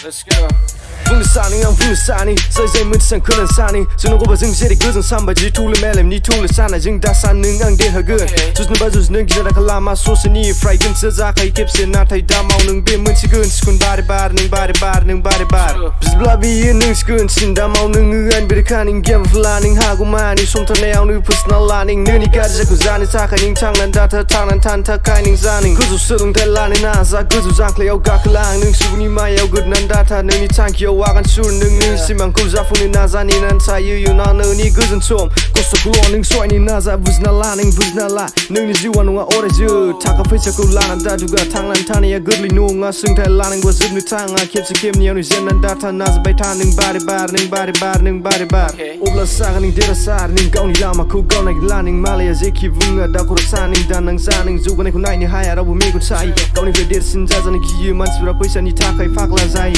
Let's go. Bungnw Sanw say say mun sang khön sani jung go ba jung je de go jung sam ba ji tu le melem ni tu le sana jung da san nung ang de ha gun jus nu ba jus nung gi da kala ma so se ni fry gun se za kai kep se na thai da mau nung be mun si gun skun bar bar bis bla bi yin nung skun sin da mau nung an bi kan ing gem flaning ha gu ma ni som ta ne ang nu personal laning ne ni ga ja ku za ni ta kai ning chang nan da ta tang nan tan ta kai ning za ning go zu se lung ta la ni na za go zu zang kleo ga klang nung su ni ma yau good nan da ta nung ni tang ki wa gan sur nung ni simang ku za fu ni na za ni nan sa yu na no ni go zun chom ko so ku ning soi ni na za buz na la nung ni ji wan nga ore ju ta ka phe ku la nan da du ga tang nan ta ni ya good li nu nga sung ta la ning go zun ni tang nga kep si kem ni ni zen nan da ta na za bai ta ning bari bar obla sa ning de sa ning gau ni la ma ku gau na la ning ma le ya ze ki vunga da ko sa ning da nang sa ning zu ga ni ku nai ni ha ya ra bu me ku sai gau ni de sin za za ni ki man su ra paisa ni ta kai fak la zai.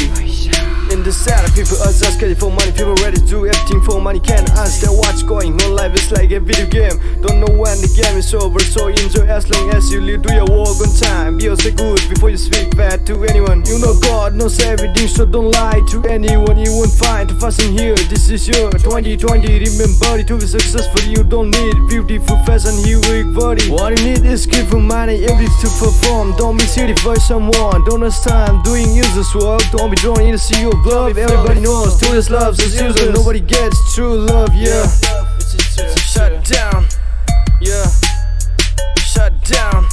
In the sad people are just getting for money. People ready to do everything for money. Can't understand what's going on. Life is like a video game. Don't know when the game is over. So enjoy as long as you live. Do your work on time. Be also good before you speak bad to anyone. You know God knows everything, so don't lie to anyone. You won't find to fasten here. This is your 2020. Remember to be successful. You don't need beautiful face and heroic body. What you need is give for money, ability to perform. Don't be silly for someone. Don't understand doing useless work. Don't be drawn in the sea of love. Everybody knows true is love, so useless. Nobody gets true love, yeah. Shut down, yeah. Shut down.